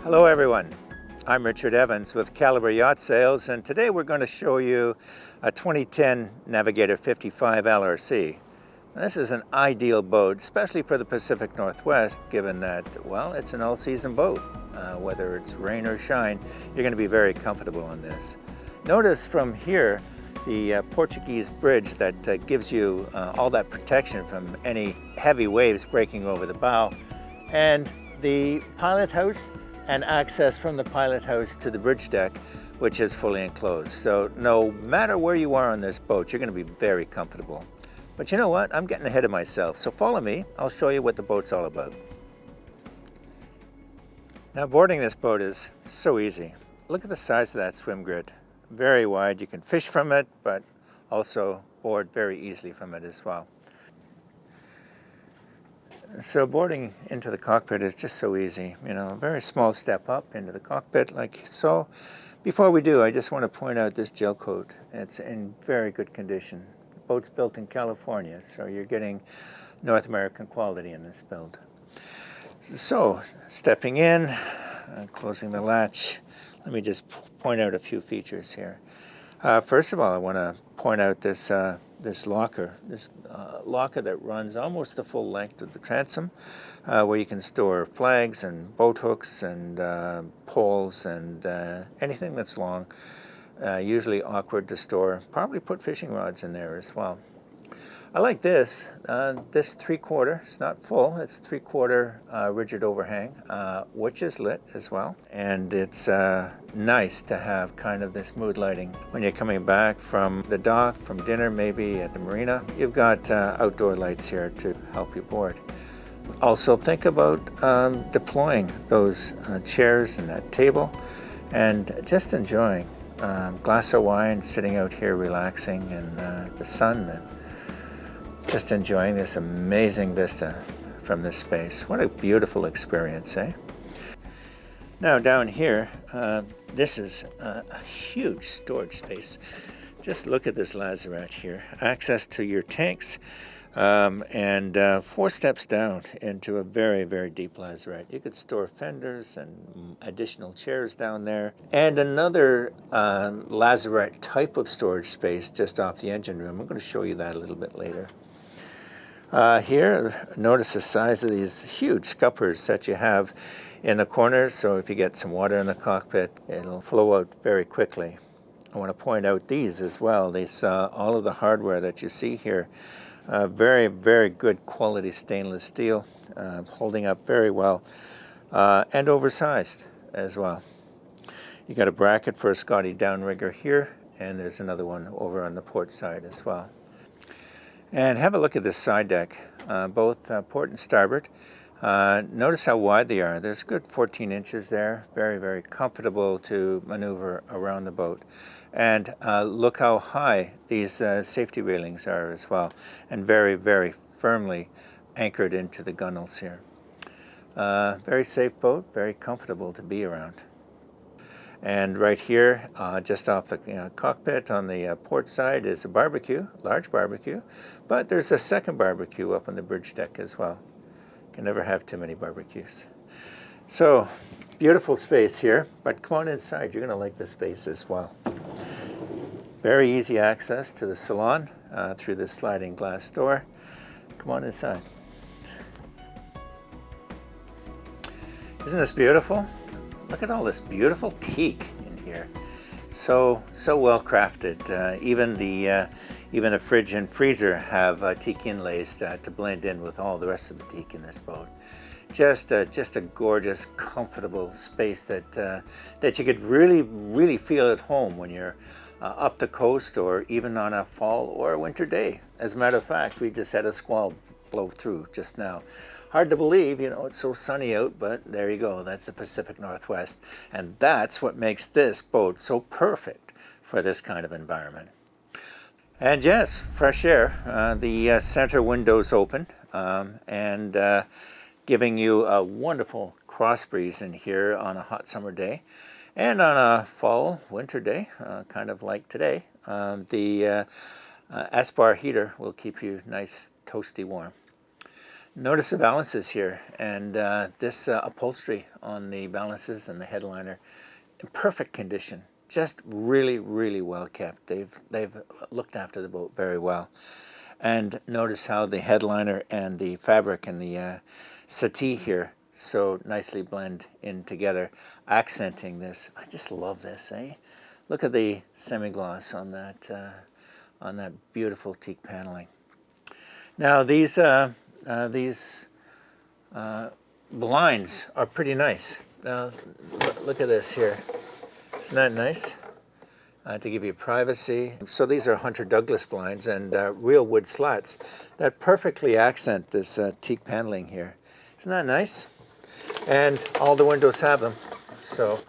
Hello everyone, I'm Richard Evans with Calibre Yacht Sales, and today we're going to show you a 2010 Navigator 55 LRC. Now, this is an ideal boat, especially for the Pacific Northwest, given that, well, it's an all-season boat. Whether it's rain or shine, you're going to be very comfortable on this. Notice from here the Portuguese bridge that gives you all that protection from any heavy waves breaking over the bow, and the pilot house and access from the pilot house to the bridge deck, which is fully enclosed. So no matter where you are on this boat, you're going to be very comfortable. But you know what? I'm getting ahead of myself. So follow me. I'll show you what the boat's all about. Now, boarding this boat is so easy. Look at the size of that swim grid. Very wide. You can fish from it, but also board very easily from it as well. So boarding into the cockpit is just so easy. You know, a very small step up into the cockpit like so. Before we do, I just want to point out this gel coat. It's in very good condition. The boat's built in California, so you're getting North American quality in this build. So, stepping in, closing the latch, let me just point out a few features here. First of all, I want to point out this locker, locker that runs almost the full length of the transom, where you can store flags and boat hooks and poles and anything that's long, usually awkward to store. Probably put fishing rods in there as well. I like this. This 3/4, it's not full, it's 3/4 rigid overhang, which is lit as well. And it's nice to have kind of this mood lighting. When you're coming back from the dock, from dinner maybe at the marina, you've got outdoor lights here to help you board. Also think about deploying those chairs and that table and just enjoying a glass of wine, sitting out here relaxing in the sun and just enjoying this amazing vista from this space. What a beautiful experience, eh? Now down here, this is a huge storage space. Just look at this lazarette here. Access to your tanks, and 4 steps down into a very, very deep lazarette. You could store fenders and additional chairs down there. And another lazarette type of storage space just off the engine room. I'm going to show you that a little bit later. Here, notice the size of these huge scuppers that you have in the corners, so if you get some water in the cockpit, it'll flow out very quickly. I want to point out these as well. These, all of the hardware that you see here, very, very good quality stainless steel, holding up very well, and oversized as well. You got a bracket for a Scotty downrigger here, and there's another one over on the port side as well. And have a look at this side deck, both port and starboard. Notice how wide they are. There's a good 14 inches there. Very, very comfortable to maneuver around the boat. And look how high these safety railings are as well, and very, very firmly anchored into the gunnels here. Very safe boat, very comfortable to be around. And right here, just off the cockpit on the port side is a barbecue, large barbecue, but there's a second barbecue up on the bridge deck as well. Can never have too many barbecues. So, beautiful space here, but come on inside, you're going to like the space as well. Very easy access to the salon through this sliding glass door. Come on inside. Isn't this beautiful? Look at all this beautiful teak in here. So well crafted. Even the fridge and freezer have teak inlays to blend in with all the rest of the teak in this boat. Just a gorgeous, comfortable space that you could really feel at home when you're up the coast or even on a fall or a winter day. As a matter of fact, we just had a squall blow through just now. Hard to believe, you know, it's so sunny out, but there you go. That's the Pacific Northwest. And that's what makes this boat so perfect for this kind of environment. And yes, fresh air. The center window's open and giving you a wonderful cross breeze in here on a hot summer day. And on a fall, winter day, kind of like today, the Aspar heater will keep you nice, toasty warm. Notice the balances here, and this upholstery on the balances and the headliner in perfect condition. Just really, really well kept. They've looked after the boat very well. And notice how the headliner and the fabric and the settee here so nicely blend in together, accenting this. I just love this, eh? Look at the semi-gloss on that beautiful teak paneling. Now these blinds are pretty nice. Now look at this here. Isn't that nice? To give you privacy. So these are Hunter Douglas blinds and real wood slats that perfectly accent this teak paneling here. Isn't that nice? And all the windows have them. So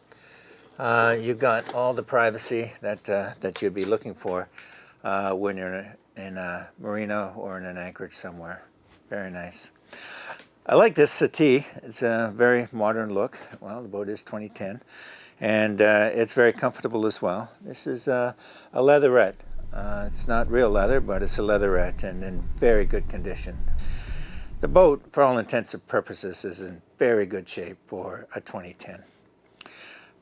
you've got all the privacy that you'd be looking for when you're in a marina or in an anchorage somewhere. Very nice. I like this settee. It's a very modern look. Well, the boat is 2010. And it's very comfortable as well. This is a leatherette. It's not real leather, but it's a leatherette and in very good condition. The boat, for all intents and purposes, is in very good shape for a 2010.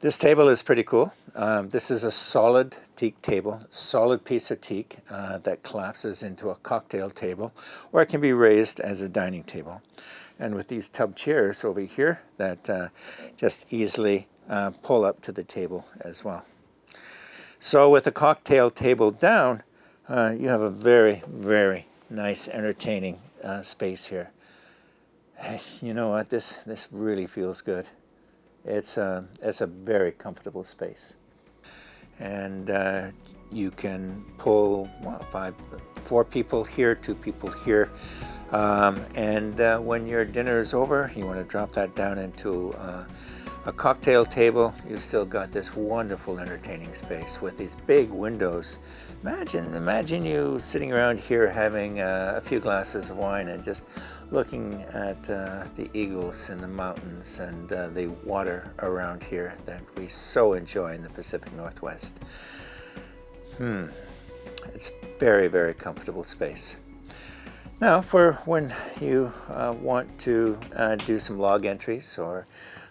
This table is pretty cool. This is a solid teak table, solid piece of teak that collapses into a cocktail table, or it can be raised as a dining table. And with these tub chairs over here that just easily pull up to the table as well. So with the cocktail table down, you have a very, very nice, entertaining space here. You know what? This really feels good. It's a very comfortable space, and you can pull four people here, 2 people here, and when your dinner is over, you want to drop that down into a cocktail table. You've still got this wonderful entertaining space with these big windows. Imagine you sitting around here having a few glasses of wine and just looking at the eagles in the mountains and the water around here that we so enjoy in the Pacific Northwest. It's very, very comfortable space. Now, for when you want to do some log entries or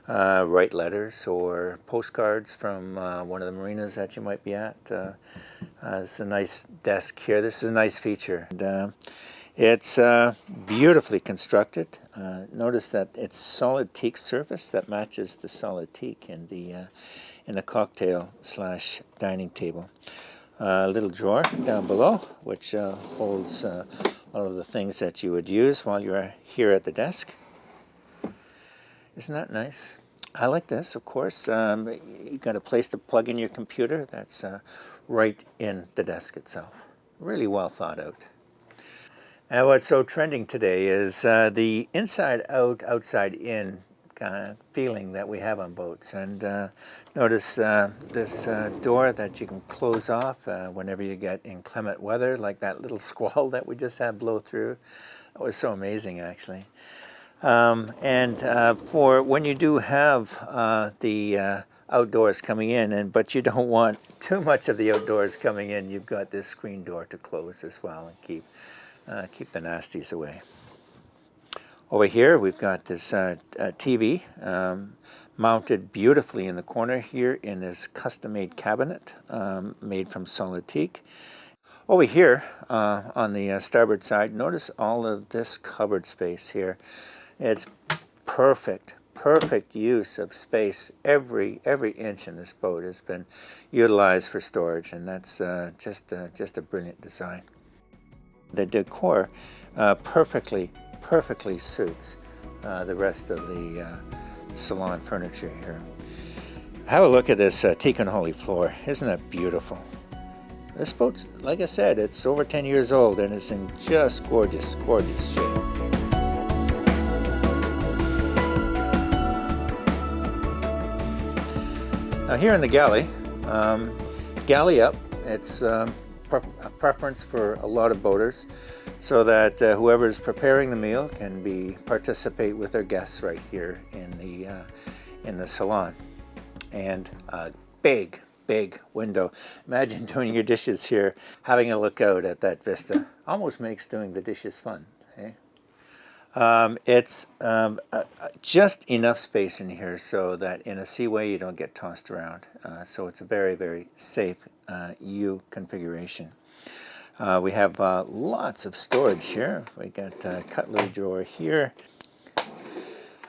write letters or postcards from one of the marinas that you might be at. It's a nice desk here. This is a nice feature. And, it's beautifully constructed. Notice that it's solid teak surface that matches the solid teak in the cocktail / dining table. A little drawer down below, which holds all of the things that you would use while you're here at the desk. Isn't that nice? I like this, of course. You've got a place to plug in your computer that's right in the desk itself. Really well thought out. And what's so trending today is the inside out, outside in kind of feeling that we have on boats. And notice this door that you can close off whenever you get inclement weather, like that little squall that we just had blow through. That was so amazing, actually. For when you do have the outdoors coming in, but you don't want too much of the outdoors coming in, you've got this screen door to close as well and keep the nasties away. Over here we've got this TV mounted beautifully in the corner here in this custom-made cabinet made from solid teak. Over here on the starboard side, notice all of this cupboard space here. It's perfect use of space. Every inch in this boat has been utilized for storage, and that's just a brilliant design. The decor perfectly suits the rest of the salon furniture here. Have a look at this teak and holly floor. Isn't that beautiful? This boat's, like I said, it's over 10 years old and it's in just gorgeous shape. Now here in the galley, galley up, it's a preference for a lot of boaters so that whoever's preparing the meal can participate with their guests right here in the salon. And a big window. Imagine doing your dishes here, having a look out at that vista. Almost makes doing the dishes fun. Eh? It's just enough space in here so that in a seaway you don't get tossed around. So it's a very, very safe U configuration. We have lots of storage here. We got a cutlery drawer here.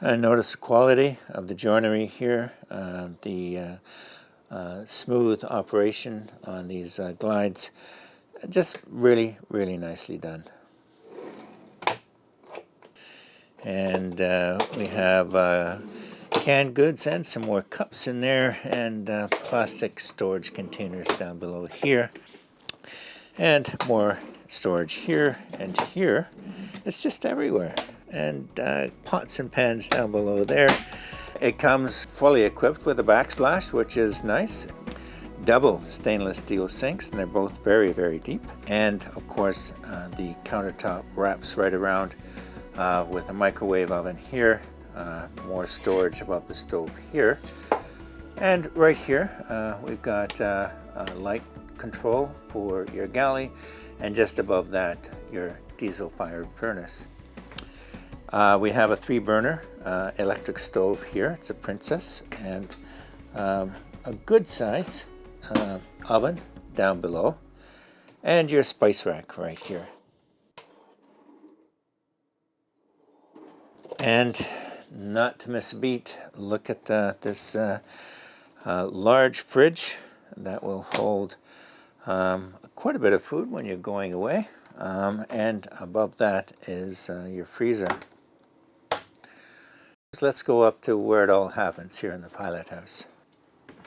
Notice the quality of the joinery here, the smooth operation on these glides. Just really, really nicely done. And we have canned goods and some more cups in there, and plastic storage containers down below here, and more storage here and here. It's just everywhere, and pots and pans down below there. It comes fully equipped with a backsplash, which is nice. Double stainless steel sinks, and they're both very, very deep. And of course the countertop wraps right around with a microwave oven here, more storage above the stove here, and right here we've got a light control for your galley, and just above that your diesel fired furnace. We have a 3-burner electric stove here. It's a Princess, and a good size oven down below, and your spice rack right here. And not to miss a beat, look at this large fridge that will hold quite a bit of food when you're going away. And above that is your freezer. So let's go up to where it all happens here in the pilot house.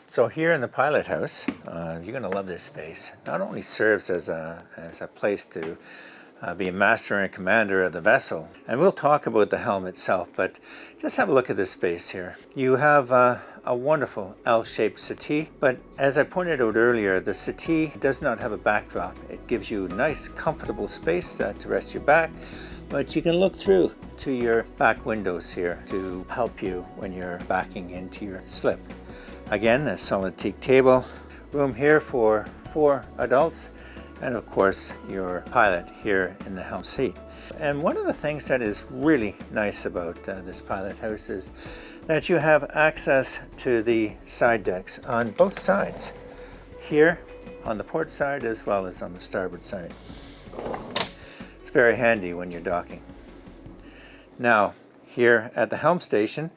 So here in the pilot house, you're going to love this space. Not only serves as a place to be a master and commander of the vessel, and we'll talk about the helm itself, but just have a look at this space here. You have a wonderful L-shaped settee, but as I pointed out earlier, the settee does not have a backdrop. It gives you nice, comfortable space to rest your back, but you can look through to your back windows here to help you when you're backing into your slip. Again, a solid teak table, room here for 4 adults, and of course your pilot here in the helm seat. And one of the things that is really nice about this pilot house is that you have access to the side decks on both sides, here on the port side as well as on the starboard side. It's very handy when you're docking. Now here at the helm station,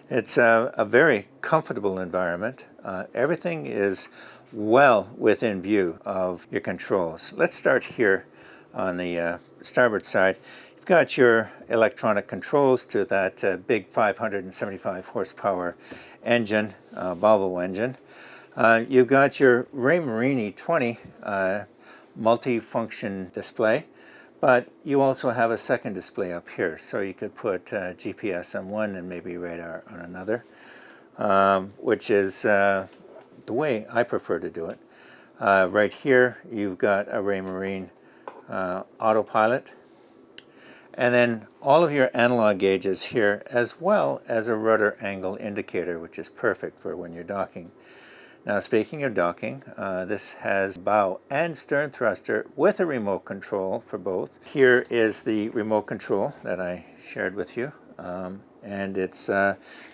it's a very comfortable environment. Everything is well within view of your controls. Let's start here on the starboard side. You've got your electronic controls to that big 575 horsepower engine, Volvo engine. You've got your Raymarine 20 multi-function display, but you also have a second display up here, so you could put GPS on one and maybe radar on another, which is the way I prefer to do it. Right here you've got a Raymarine autopilot, and then all of your analog gauges here, as well as a rudder angle indicator, which is perfect for when you're docking. Now speaking of docking, this has bow and stern thruster with a remote control for both. Here is the remote control that I shared with you, and it's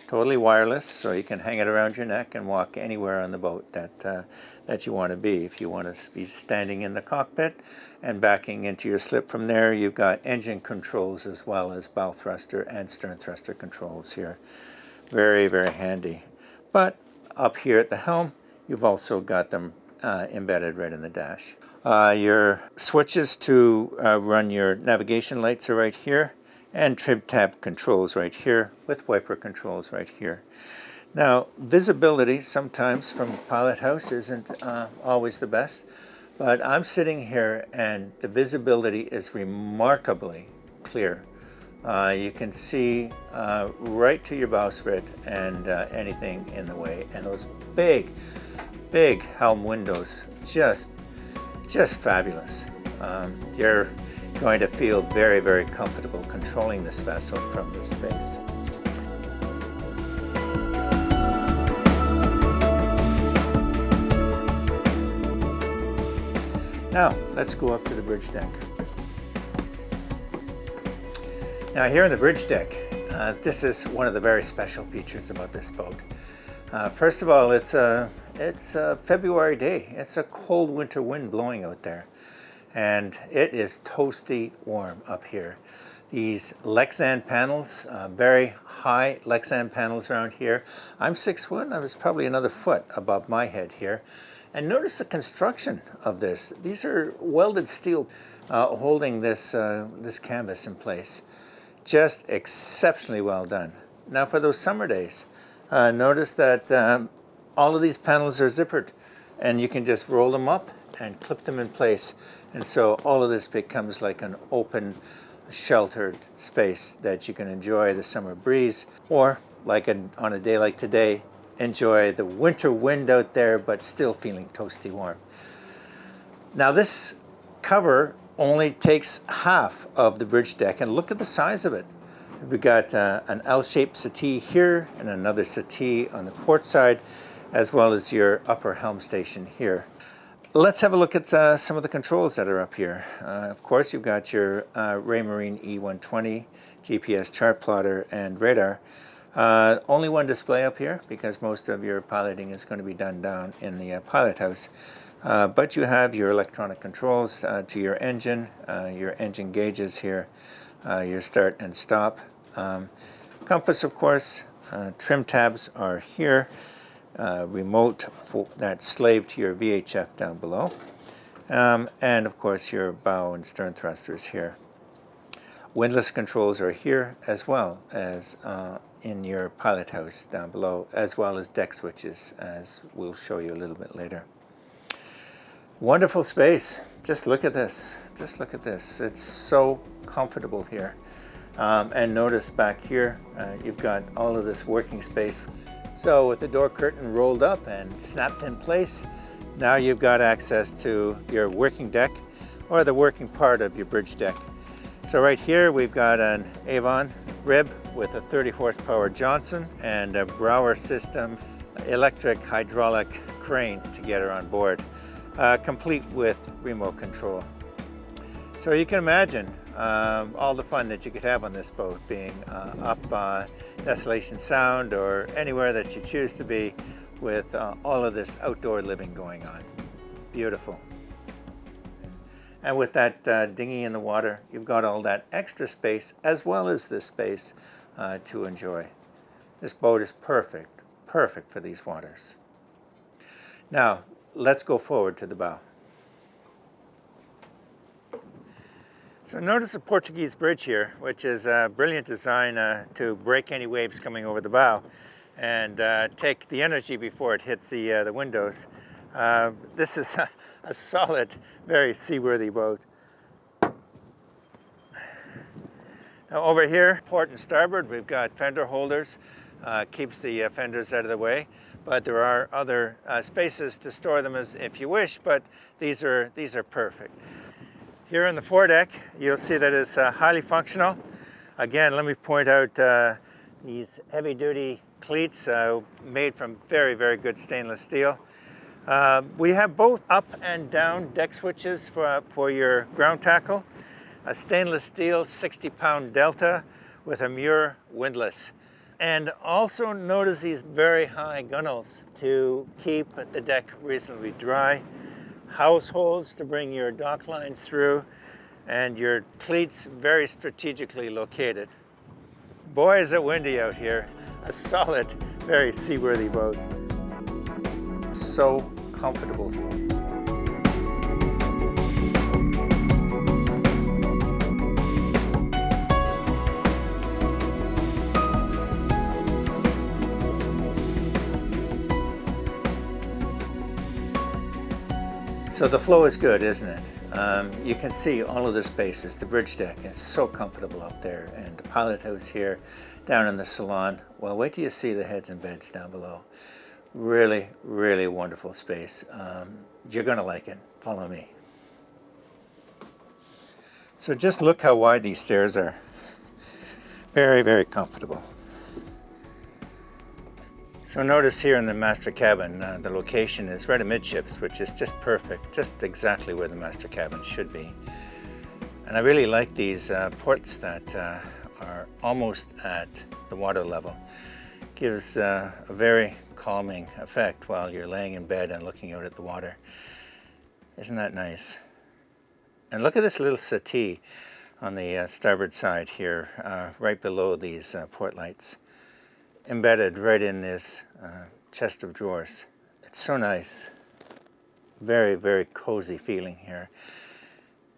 totally wireless, so you can hang it around your neck and walk anywhere on the boat that you want to be. If you want to be standing in the cockpit and backing into your slip from there, you've got engine controls as well as bow thruster and stern thruster controls here. Very, very handy. But up here at the helm, you've also got them embedded right in the dash. Your switches to run your navigation lights are right here, and trib tab controls right here with wiper controls right here. Now visibility sometimes from pilot house isn't always the best, but I'm sitting here and the visibility is remarkably clear. You can see right to your bowsprit and anything in the way, and those big helm windows, just fabulous. You're going to feel very, very comfortable controlling this vessel from this space. Now let's go up to the bridge deck. Now here on the bridge deck, this is one of the very special features about this boat. First of all, it's a February day. It's a cold winter wind blowing out there, and it is toasty warm up here. These Lexan panels, very high Lexan panels around here. I'm 6 foot, I was probably another foot above my head here. And notice the construction of this. These are welded steel holding this, this canvas in place. Just exceptionally well done. Now for those summer days, notice that all of these panels are zippered, and you can just roll them up and clip them in place. And so all of this becomes like an open, sheltered space that you can enjoy the summer breeze, or like on a day like today, enjoy the winter wind out there, but still feeling toasty warm. Now this cover only takes half of the bridge deck, and look at the size of it. We've got an L-shaped settee here and another settee on the port side, as well as your upper helm station here. Let's have a look at some of the controls that are up here. Of course, you've got your Raymarine E120, GPS chart plotter, and radar. Only one display up here because most of your piloting is going to be done down in the pilot house. But you have your electronic controls to your engine gauges here, your start and stop. Compass, of course, trim tabs are here. Remote that's slave to your VHF down below, and of course your bow and stern thrusters here. Windlass controls are here as well as in your pilot house down below, as well as deck switches, as we'll show you a little bit later. Wonderful space. Just look at this. Just look at this. It's so comfortable here. And notice back here, you've got all of this working space. So with the door curtain rolled up and snapped in place, now you've got access to your working deck, or the working part of your bridge deck. So right here we've got an Avon rib with a 30 horsepower Johnson and a Brower system electric hydraulic crane to get her on board, complete with remote control. So you can imagine all the fun that you could have on this boat, being up Desolation Sound or anywhere that you choose to be, with all of this outdoor living going on. Beautiful. And with that dinghy in the water, you've got all that extra space as well as this space to enjoy. This boat is perfect, perfect for these waters. Now, let's go forward to the bow. So notice the Portuguese bridge here, which is a brilliant design to break any waves coming over the bow and take the energy before it hits the windows. This is a solid, very seaworthy boat. Now over here, port and starboard, we've got fender holders, keeps the fenders out of the way, but there are other spaces to store them as if you wish, but these are perfect. Here on the foredeck, you'll see that it's highly functional. Again, let me point out these heavy-duty cleats made from very, very good stainless steel. We have both up and down deck switches for your ground tackle. A stainless steel 60-pound Delta with a Muir windlass. And also notice these very high gunnels to keep the deck reasonably dry. Households to bring your dock lines through, and your cleats very strategically located. Boy, is it windy out here. A solid, very seaworthy boat. So comfortable. So the flow is good, isn't it? You can see all of the spaces, the bridge deck, it's so comfortable up there, and the pilot house here, down in the salon. Well, wait till you see the heads and beds down below. Really, really wonderful space. You're gonna like it. Follow me. So just look how wide these stairs are. Very, very comfortable. So notice here in the master cabin, the location is right amidships, which is just perfect, just exactly where the master cabin should be. And I really like these ports that are almost at the water level. Gives a very calming effect while you're laying in bed and looking out at the water. Isn't that nice? And look at this little settee on the starboard side here, right below these port lights, embedded right in this chest of drawers. It's so nice. Very, very cozy feeling here.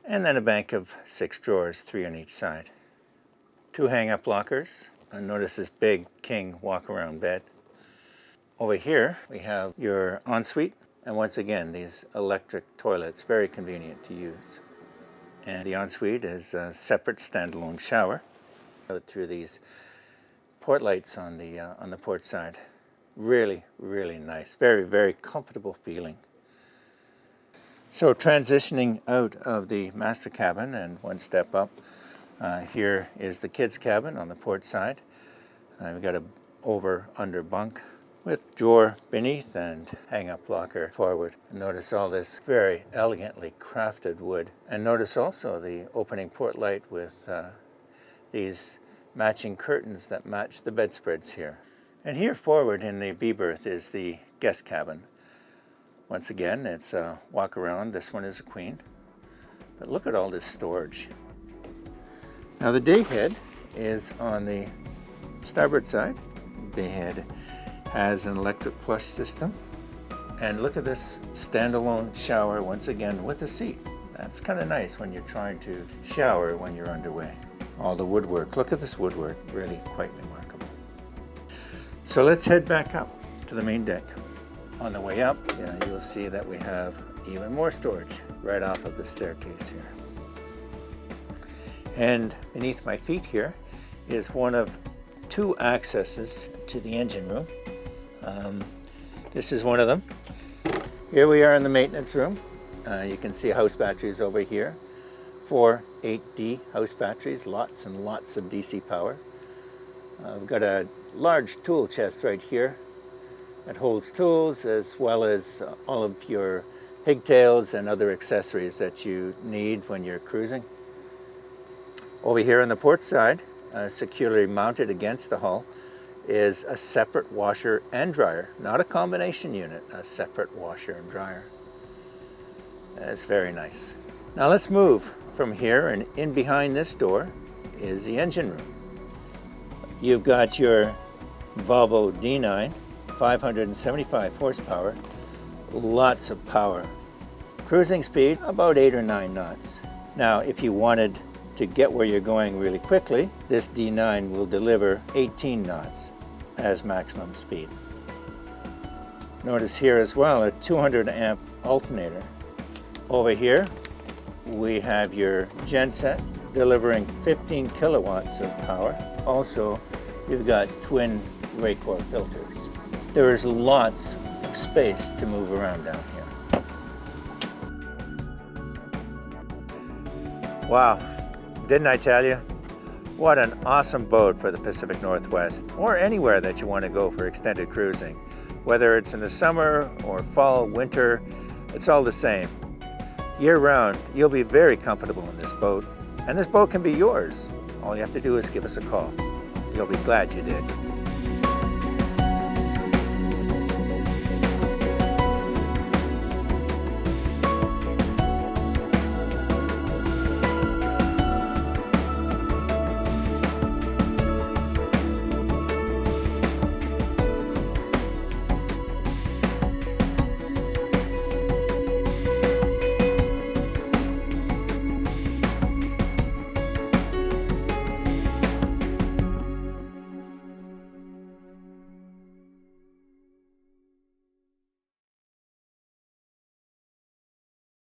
And then a bank of 6 drawers, 3 on each side. 2 hang-up lockers. And notice this big king walk-around bed. Over here we have your ensuite, and once again these electric toilets, very convenient to use. And the ensuite is a separate standalone shower out through these port lights on the port side. Really, really nice. Very, very comfortable feeling. So transitioning out of the master cabin and one step up, here is the kids' cabin on the port side. We've got a over-under bunk with drawer beneath and hang-up locker forward. Notice all this very elegantly crafted wood. And notice also the opening port light with these matching curtains that match the bedspreads here. And here forward in the B berth is the guest cabin. Once again, it's a walk around. This one is a queen. But look at all this storage. Now the day head is on the starboard side. Day head has an electric flush system. And look at this standalone shower once again with a seat. That's kind of nice when you're trying to shower when you're underway. All the woodwork. Look at this woodwork. Really quite remarkable. So let's head back up to the main deck. On the way up, you'll see that we have even more storage right off of the staircase here. And beneath my feet here is one of 2 accesses to the engine room. This is one of them. Here we are in the maintenance room. You can see house batteries over here. 4 8D house batteries, lots and lots of DC power. We've got a large tool chest right here that holds tools as well as all of your pigtails and other accessories that you need when you're cruising. Over here on the port side, securely mounted against the hull, is a separate washer and dryer. Not a combination unit, a separate washer and dryer. It's very nice. Now let's move from here, and in behind this door is the engine room. You've got your Volvo D9, 575 horsepower, lots of power. Cruising speed, about 8 or 9 knots. Now, if you wanted to get where you're going really quickly, this D9 will deliver 18 knots as maximum speed. Notice here as well a 200 amp alternator. Over here, we have your genset delivering 15 kilowatts of power. Also, you've got twin Raycor filters. There is lots of space to move around down here. Wow, didn't I tell you? What an awesome boat for the Pacific Northwest, or anywhere that you want to go for extended cruising. Whether it's in the summer or fall, winter, it's all the same. Year-round, you'll be very comfortable in this boat, and this boat can be yours. All you have to do is give us a call. You'll be glad you did.